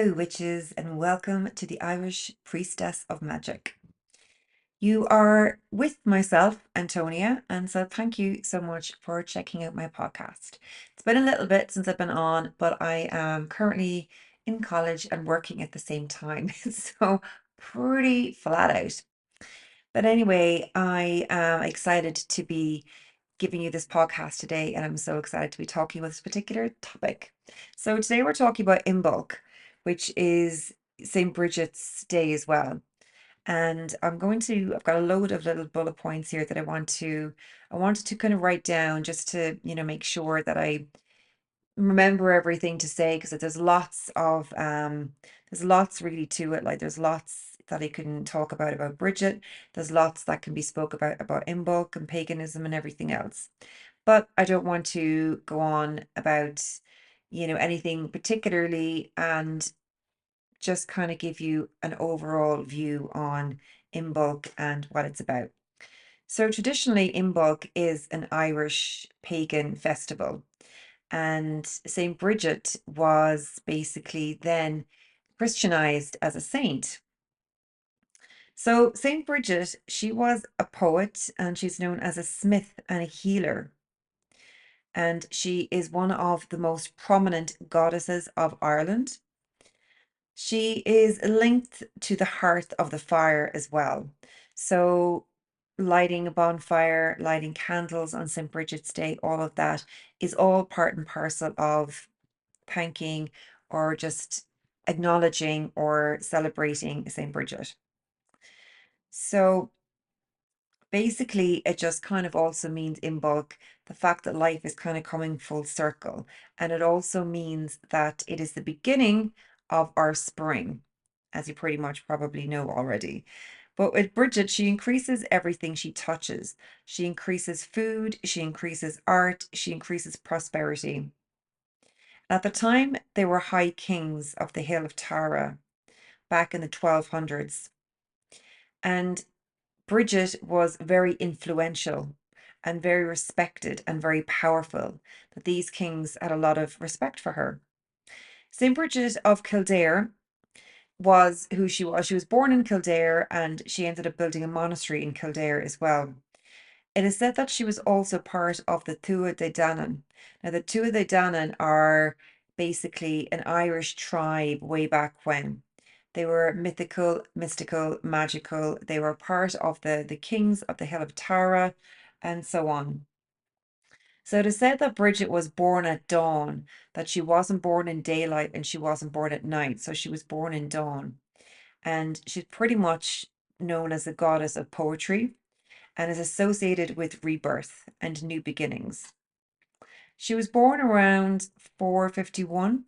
Hello, witches, and welcome to the Irish Priestess of Magic. You are with myself, Antonia, and so thank you so much for checking out my podcast. It's been a little bit since I've been on, but I am currently in college and working at the same time, so pretty flat out. But anyway, I am excited to be giving you this podcast today, and I'm so excited to be talking about this particular topic. So today we're talking about Imbolc, which is St. Bridget's Day as well. And I've got a load of little bullet points here that I wanted to kind of write down just to, make sure that I remember everything to say because there's lots really to it. Like there's lots that I can talk about Bridget. There's lots that can be spoke about Imbolc and paganism and everything else. But I don't want to go on about, anything particularly, and just kind of give you an overall view on Imbolc and what it's about. So traditionally, Imbolc is an Irish pagan festival, and Saint Bridget was basically then Christianized as a saint. So Saint Bridget, she was a poet and she's known as a smith and a healer. And she is one of the most prominent goddesses of Ireland. She is linked to the hearth of the fire as well. So lighting a bonfire, lighting candles on St. Bridget's Day, all of that is all part and parcel of thanking or just acknowledging or celebrating St. Bridget. So basically, it just kind of also means in bulk the fact that life is kind of coming full circle. And it also means that it is the beginning of our spring, as you pretty much probably know already. But with Bridget, she increases everything she touches. She increases food, she increases art, she increases prosperity. At the time, they were high kings of the Hill of Tara back in the 1200s. And Bridget was very influential and very respected and very powerful, that these kings had a lot of respect for her. St. Bridget of Kildare was who she was. She was born in Kildare and she ended up building a monastery in Kildare as well. It is said that she was also part of the Tuatha De Danann. Now, the Tuatha De Danann are basically an Irish tribe way back when. They were mythical, mystical, magical. They were part of the kings of the Hill of Tara and so on. So it is said that Bridget was born at dawn, that she wasn't born in daylight and she wasn't born at night. So she was born in dawn. And she's pretty much known as the goddess of poetry and is associated with rebirth and new beginnings. She was born around 451.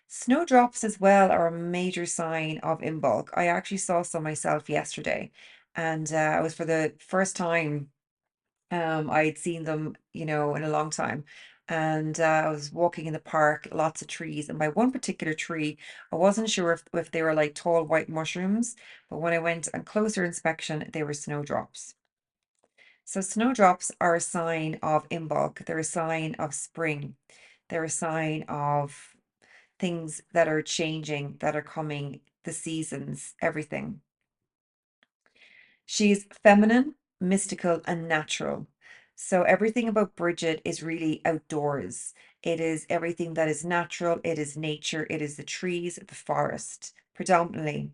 Snowdrops as well are a major sign of Imbolc. I actually saw some myself yesterday, and it was for the first time I'd seen them, in a long time. And I was walking in the park, lots of trees, and by one particular tree, I wasn't sure if they were like tall white mushrooms, but when I went on closer inspection, they were snowdrops. So snowdrops are a sign of Imbolc. They're a sign of spring. They're a sign of things that are changing, that are coming, the seasons, everything. She's feminine, mystical, and natural. So everything about Bridget is really outdoors. It is everything that is natural. It is nature. It is the trees, the forest, predominantly.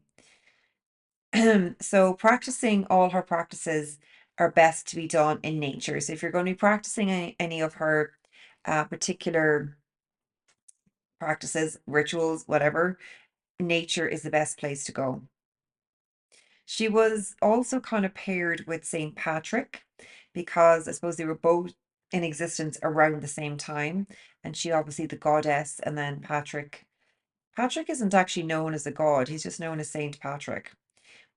So practicing all her practices are best to be done in nature. So if you're going to be practicing any of her particular practices, rituals, whatever, nature is the best place to go. She was also kind of paired with Saint Patrick because I suppose they were both in existence around the same time. And she obviously the goddess, and then Patrick. Patrick isn't actually known as a god, he's just known as Saint Patrick.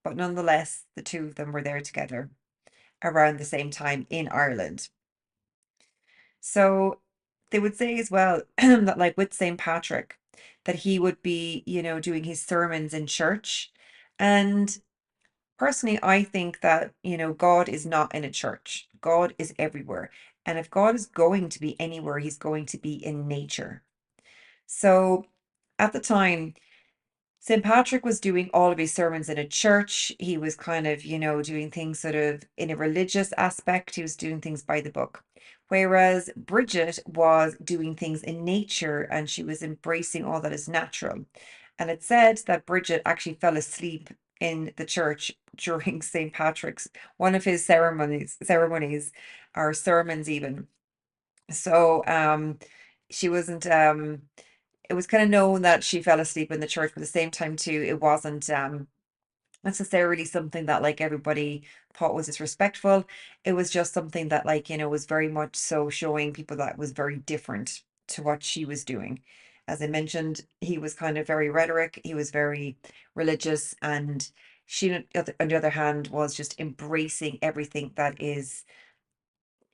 But nonetheless, the two of them were there together around the same time in Ireland. So they would say as well that like with St. Patrick, that he would be, doing his sermons in church. And personally, I think that, God is not in a church. God is everywhere. And if God is going to be anywhere, he's going to be in nature. So at the time, St. Patrick was doing all of his sermons in a church. He was kind of, doing things sort of in a religious aspect. He was doing things by the book. Whereas Bridget was doing things in nature and she was embracing all that is natural. And it said that Bridget actually fell asleep in the church during St. Patrick's, one of his ceremonies or sermons even. So she wasn't it was kind of known that she fell asleep in the church, but at the same time too, it wasn't necessarily something that like everybody thought was disrespectful. It was just something that like, was very much so showing people that was very different to what she was doing. As I mentioned, he was kind of very rhetoric, he was very religious, and she, on the other hand, was just embracing everything that is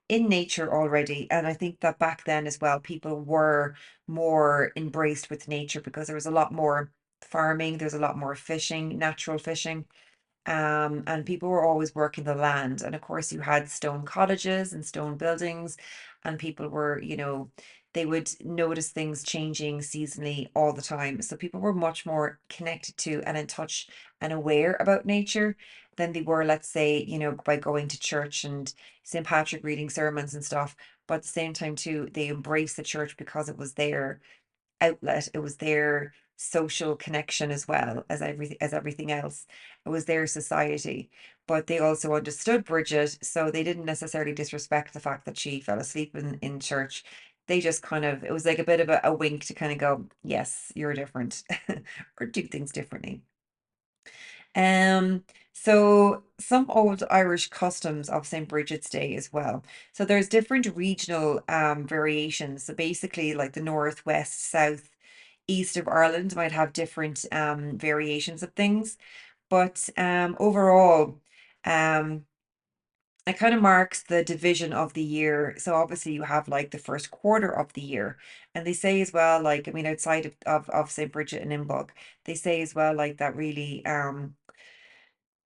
in nature already. And I think that back then as well, people were more embraced with nature because there was a lot more farming, there's a lot more fishing, natural fishing. And people were always working the land. And of course, you had stone cottages and stone buildings, and people were, they would notice things changing seasonally all the time. So people were much more connected to and in touch and aware about nature than they were, let's say, by going to church and St. Patrick reading sermons and stuff. But at the same time, too, they embraced the church because it was their outlet. It was their social connection as well as everything else. It was their society. But they also understood Bridget, so they didn't necessarily disrespect the fact that she fell asleep in church. They just kind of, it was like a bit of a wink to kind of go, yes, you're different, or do things differently. Um, so some old Irish customs of St. Bridget's Day as well. So there's different regional variations. So basically like the north, west, south, east of Ireland might have different variations of things. But overall, um it kind of marks the division of the year. So obviously you have like the first quarter of the year. And they say as well, like, I mean, outside of St. Bridget and Imbolc, they say as well, like that really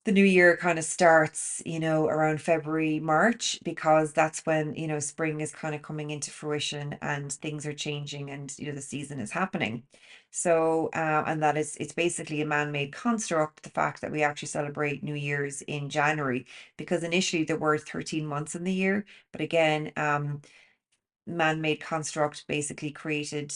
the new year kind of starts, around February, March, because that's when, spring is kind of coming into fruition and things are changing and, the season is happening. So, and that is, it's basically a man-made construct, the fact that we actually celebrate New Year's in January, because initially there were 13 months in the year, but again, man-made construct basically created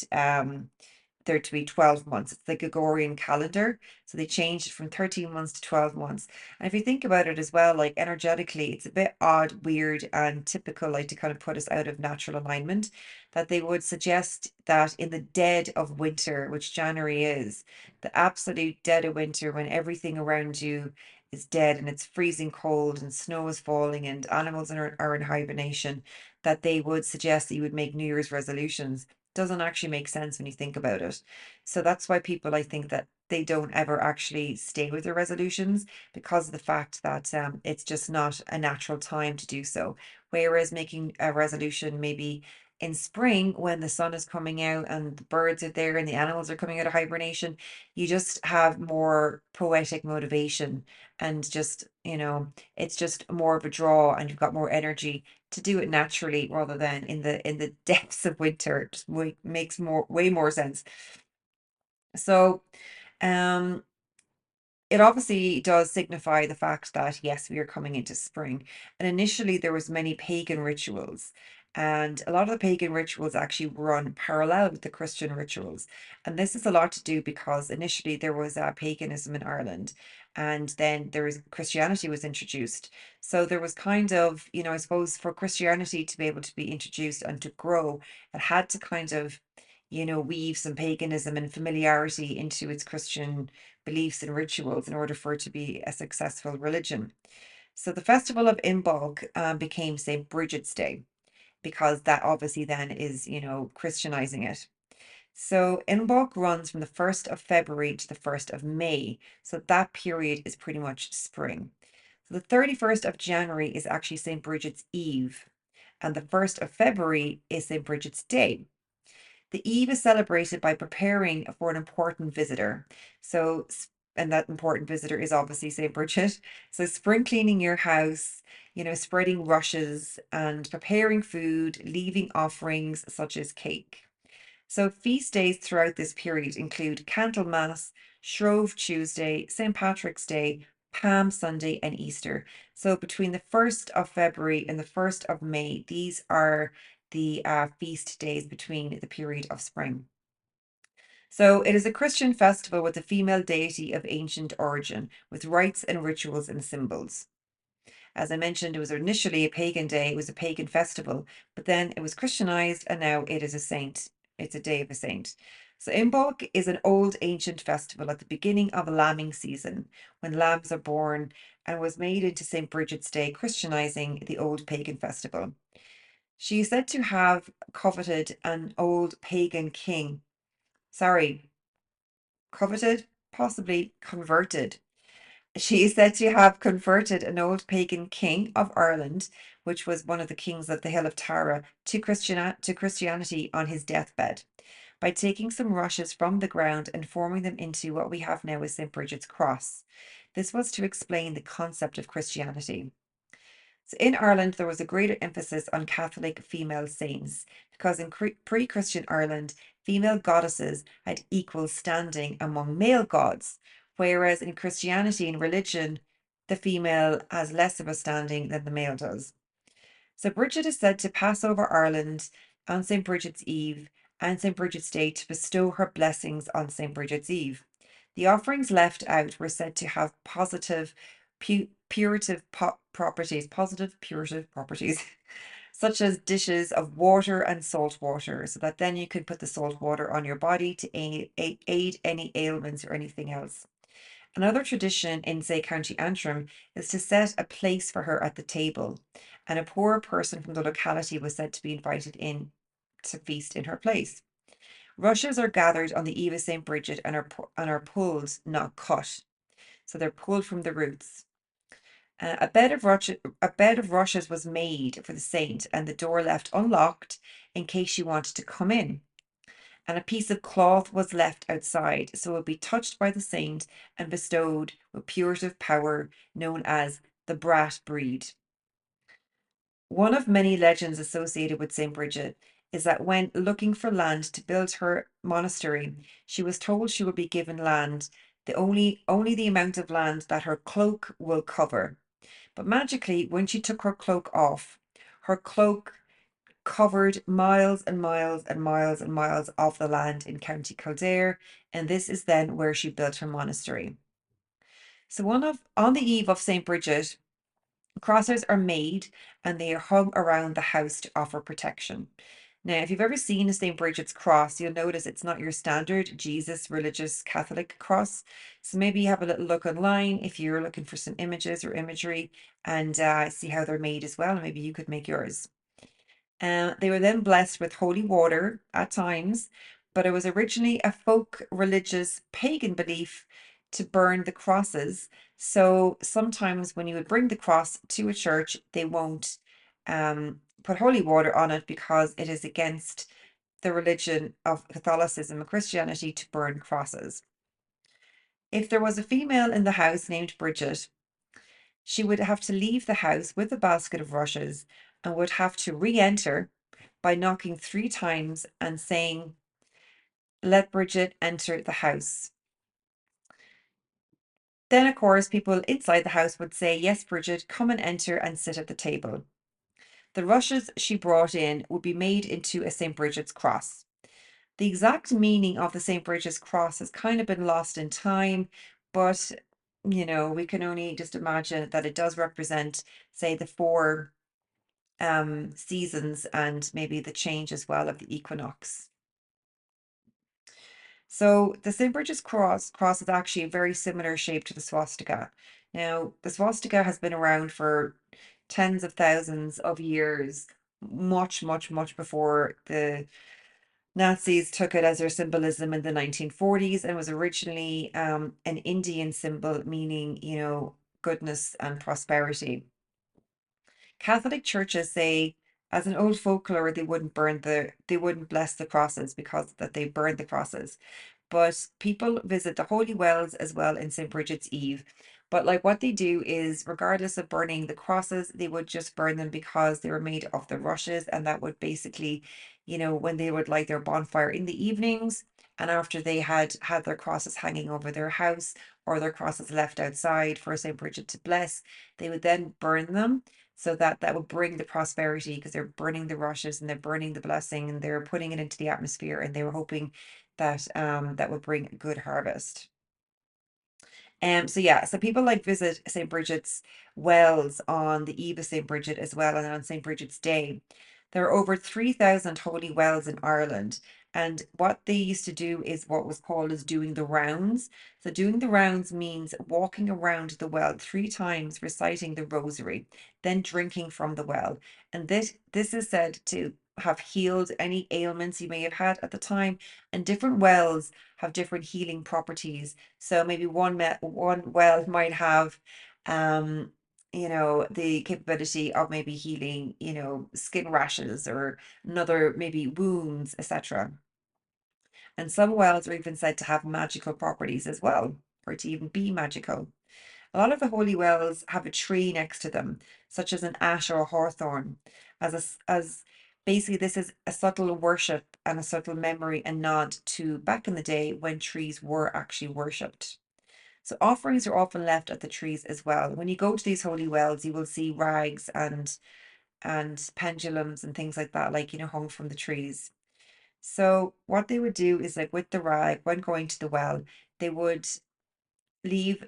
there to be 12 months. It's the Gregorian calendar. So they changed it from 13 months to 12 months. And if you think about it as well, like energetically, it's a bit odd, weird, and typical, like to kind of put us out of natural alignment, that they would suggest that in the dead of winter, which January is, the absolute dead of winter, when everything around you is dead and it's freezing cold and snow is falling and animals are in hibernation, that they would suggest that you would make New Year's resolutions. Doesn't actually make sense when you think about it. So that's why people, I think, that they don't ever actually stay with their resolutions because of the fact that it's just not a natural time to do so. Whereas making a resolution maybe in spring when the sun is coming out and the birds are there and the animals are coming out of hibernation, you just have more poetic motivation and just, it's just more of a draw and you've got more energy to do it naturally rather than in the depths of winter. It just makes way more sense. So um it obviously does signify the fact that yes, we are coming into spring. And initially there was many pagan rituals. And a lot of the pagan rituals actually run parallel with the Christian rituals. And this is a lot to do because initially there was paganism in Ireland, and then Christianity was introduced. So there was kind of, I suppose for Christianity to be able to be introduced and to grow, it had to kind of, weave some paganism and familiarity into its Christian beliefs and rituals in order for it to be a successful religion. So the festival of Imbolc became St. Brigid's Day because that obviously then is, Christianizing it. So Imbolc runs from the 1st of February to the 1st of May. So that period is pretty much spring. So the 31st of January is actually St. Brigid's Eve, and the 1st of February is St. Brigid's Day. The eve is celebrated by preparing for an important visitor. So, and that important visitor is obviously St. Bridget. So, spring cleaning your house, spreading rushes and preparing food, leaving offerings such as cake. So feast days throughout this period include Candlemas, Shrove Tuesday, St. Patrick's Day, Palm Sunday, and Easter. So between the 1st of February and the 1st of May, these are the feast days between the period of spring. So it is a Christian festival with a female deity of ancient origin, with rites and rituals and symbols. As I mentioned, it was initially a pagan day, it was a pagan festival, but then it was Christianized and now it is a saint. It's a day of a saint. So Imbolc is an old ancient festival at the beginning of a lambing season when lambs are born and was made into St. Brigid's Day, Christianizing the old pagan festival. She is said to have coveted an old pagan king. Sorry, coveted, possibly converted. She is said to have converted an old pagan king of Ireland, which was one of the kings of the Hill of Tara, to Christianity on his deathbed by taking some rushes from the ground and forming them into what we have now as St. Brigid's Cross. This was to explain the concept of Christianity. So in Ireland, there was a greater emphasis on Catholic female saints because in pre-Christian Ireland, female goddesses had equal standing among male gods, whereas in Christianity and religion, the female has less of a standing than the male does. So Bridget is said to pass over Ireland on St. Bridget's Eve and St. Bridget's Day to bestow her blessings on St. Bridget's Eve. The offerings left out were said to have positive purative properties, such as dishes of water and salt water, so that then you could put the salt water on your body to aid any ailments or anything else. Another tradition in, say, County Antrim is to set a place for her at the table, and a poor person from the locality was said to be invited in to feast in her place. Rushes are gathered on the eve of St. Bridget and are pulled, not cut. So they're pulled from the roots. A bed of rushes was made for the saint, and the door left unlocked in case she wanted to come in. And a piece of cloth was left outside, so it would be touched by the saint and bestowed with purative power, known as the brat breed. One of many legends associated with St. Bridget is that when looking for land to build her monastery, she was told she would be given land, only the amount of land that her cloak will cover. But magically, when she took her cloak off, her cloak covered miles and miles and miles and miles of the land in County Kildare, and this is then where she built her monastery. So on the eve of St. Bridget, crosses are made and they are hung around the house to offer protection. Now, if you've ever seen a St. Bridget's cross, you'll notice it's not your standard Jesus religious Catholic cross. So maybe you have a little look online if you're looking for some images or imagery and see how they're made as well. Maybe you could make yours. They were then blessed with holy water at times, but it was originally a folk religious pagan belief to burn the crosses. So sometimes when you would bring the cross to a church, they won't put holy water on it because it is against the religion of Catholicism and Christianity to burn crosses. If there was a female in the house named Bridget, she would have to leave the house with a basket of rushes and would have to re-enter by knocking 3 times and saying, "Let Bridget enter the house." Then, of course, people inside the house would say, "Yes, Bridget, come and enter and sit at the table." The rushes she brought in would be made into a St. Bridget's cross. The exact meaning of the St. Bridget's cross has kind of been lost in time, but we can only just imagine that it does represent, say, the four seasons and maybe the change as well of the equinox. So the St. Bridget's cross is actually a very similar shape to the swastika. Now, the swastika has been around for tens of thousands of years, much, much, much before the Nazis took it as their symbolism in the 1940s and was originally an Indian symbol meaning, goodness and prosperity. Catholic churches say, as an old folklore, they wouldn't bless the crosses because that they burned the crosses. But people visit the holy wells as well in St. Bridget's Eve, But like what they do is, regardless of burning the crosses, they would just burn them because they were made of the rushes, and that would basically, when they would light their bonfire in the evenings, and after they had their crosses hanging over their house or their crosses left outside for Saint Bridget to bless, they would then burn them so that that would bring the prosperity, because they're burning the rushes and they're burning the blessing and they're putting it into the atmosphere, and they were hoping that that would bring a good harvest. So yeah, so people like visit St. Bridget's wells on the eve of St. Bridget as well, and on St. Bridget's Day. There are over 3,000 holy wells in Ireland. And what they used to do is what was called as doing the rounds. So doing the rounds means walking around the well 3 times, reciting the rosary, then drinking from the well. And this is said to have healed any ailments you may have had at the time. And different wells have different healing properties. So maybe one well might have, um, the capability of maybe healing, skin rashes, or another maybe wounds, etc. And some wells are even said to have magical properties as well, or to even be magical. A lot of the holy wells have a tree next to them, such as an ash or a hawthorn, as basically this is a subtle worship and a subtle memory and nod to back in the day when trees were actually worshipped. So offerings are often left at the trees as well. When you go to these holy wells, you will see rags and pendulums and things like that, like, hung from the trees. So what they would do is, like, with the rag, when going to the well, they would leave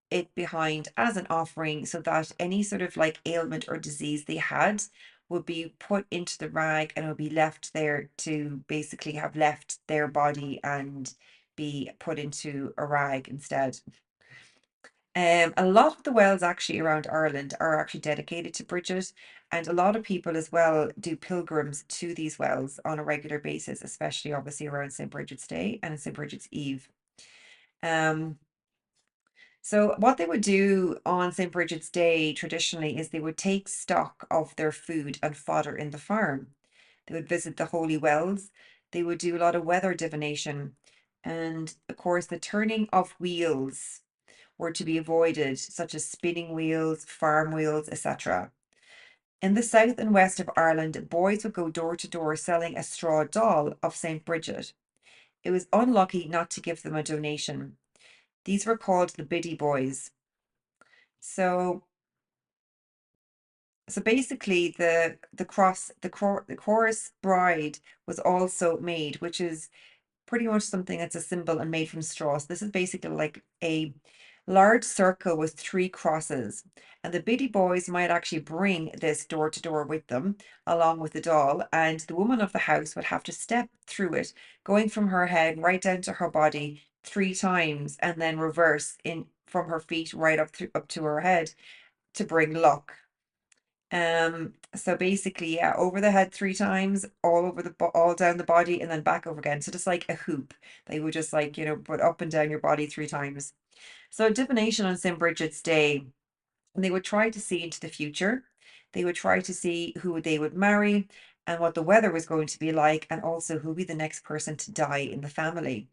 it behind as an offering so that any sort of like ailment or disease they had would be put into the rag, and it would be left there to basically have left their body and be put into a rag instead. A lot of the wells actually around Ireland are actually dedicated to Bridget, and a lot of people as well do pilgrims to these wells on a regular basis, especially obviously around St. Bridget's Day and St. Bridget's Eve. Um, so what they would do on St. Bridget's Day traditionally is they would take stock of their food and fodder in the farm. They would visit the holy wells. They would do a lot of weather divination, and of course the turning of wheels were to be avoided, such as spinning wheels, farm wheels, etc. In the south and west of Ireland, boys would go door to door selling a straw doll of St. Brigid. It was unlucky not to give them a donation. These were called the Biddy Boys. So, so basically, the chorus bride was also made, which is pretty much something that's a symbol and made from straw. So this is basically like a large circle with 3 crosses. And the biddy boys might actually bring this door to door with them, along with the doll. And the woman of the house would have to step through it, going from her head right down to her body 3 times, and then reverse in from her feet right up to her head to bring luck. So basically, yeah, over the head 3 times, all over all down the body, and then back over again. So just like a hoop, they would just like, put up and down your body 3 times. So divination on St. Bridget's Day, and they would try to see into the future. They would try to see who they would marry and what the weather was going to be like, and also who would be the next person to die in the family.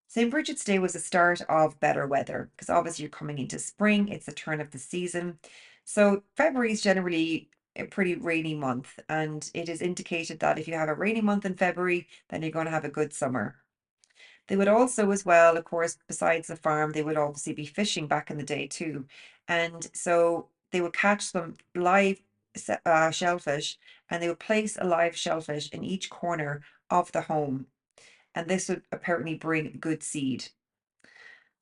St. Bridget's Day was the start of better weather, because obviously you're coming into spring, it's the turn of the season. So February is generally a pretty rainy month, and it is indicated that if you have a rainy month in February, then you're going to have a good summer. They would also, as well, of course, besides the farm, they would obviously be fishing back in the day too. And so they would catch some live shellfish, and they would place a live shellfish in each corner of the home, and this would apparently bring good seed.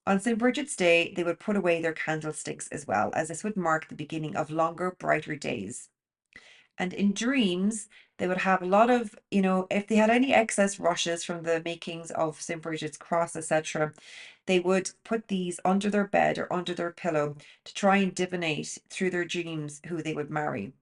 On St. Bridget's Day, they would put away their candlesticks as well, as this would mark the beginning of longer, brighter days. And in dreams, they would have a lot of, if they had any excess rushes from the makings of St. Bridget's cross, etc., they would put these under their bed or under their pillow to try and divinate through their dreams who they would marry.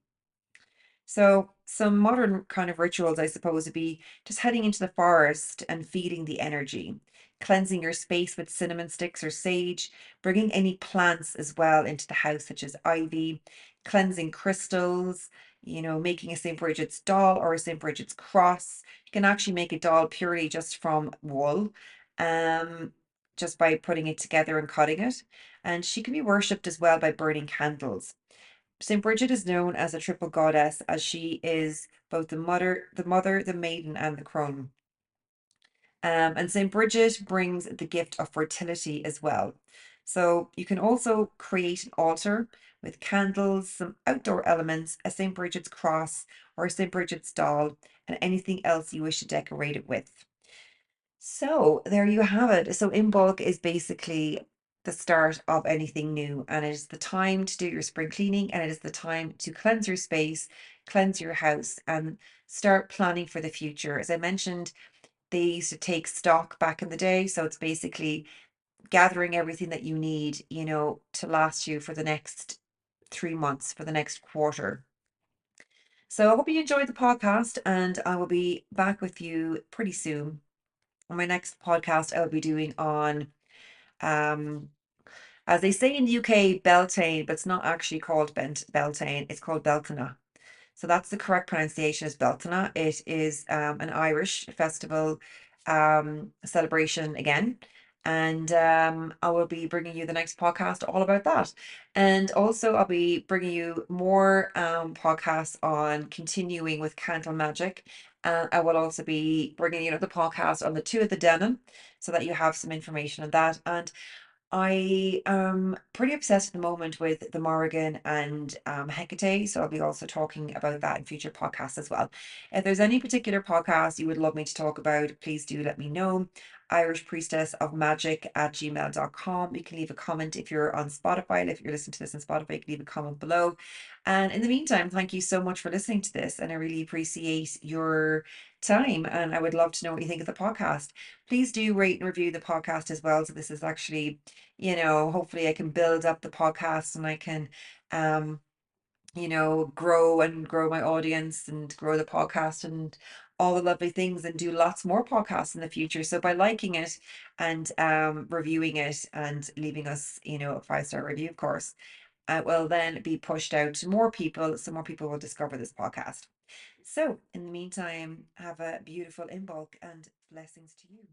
So some modern kind of rituals, I suppose, would be just heading into the forest and feeding the energy, cleansing your space with cinnamon sticks or sage, bringing any plants as well into the house, such as ivy, cleansing crystals, making a St. Bridget's doll or a St. Bridget's cross. You can actually make a doll purely just from wool. Um, just by putting it together and cutting it. And she can be worshipped as well by burning candles. Saint Bridget is known as a triple goddess, as she is both the maiden, and the crone. And Saint Bridget brings the gift of fertility as well. So you can also create an altar with candles, some outdoor elements, a Saint Bridget's cross or a Saint Bridget's doll, and anything else you wish to decorate it with. So there you have it. So Imbolc is basically the start of anything new, and it is the time to do your spring cleaning, and it is the time to cleanse your space, cleanse your house, and start planning for the future. As I mentioned, they used to take stock back in the day, so it's basically gathering everything that you need, to last you for the next 3 months, for the next quarter. So I hope you enjoyed the podcast, and I will be back with you pretty soon. On my next podcast, I'll be doing on, um, as they say in the UK, Beltane, but it's not actually called Beltane, it's called Beltana. So that's the correct pronunciation, is Beltana. It is an Irish festival celebration again. And I will be bringing you the next podcast all about that. And also, I'll be bringing you more podcasts on continuing with candle magic. I will also be bringing you the podcast on the Two of the Denon, so that you have some information on that. And I am pretty obsessed at the moment with the Morrigan and Hecate, so I'll be also talking about that in future podcasts as well. If there's any particular podcast you would love me to talk about, please do let me know. Irish Priestess of Magic at gmail.com. You can leave a comment if you're on Spotify. If you're listening to this on Spotify, you can leave a comment below. And in the meantime, thank you so much for listening to this, and I really appreciate your time. And I would love to know what you think of the podcast. Please do rate and review the podcast as well. So this is actually, hopefully I can build up the podcast, and I can, um, grow and grow my audience and grow the podcast and all the lovely things, and do lots more podcasts in the future. So by liking it and reviewing it and leaving us, a 5-star review, of course, will then be pushed out to more people, so more people will discover this podcast. So in the meantime, have a beautiful Imbolc, and blessings to you.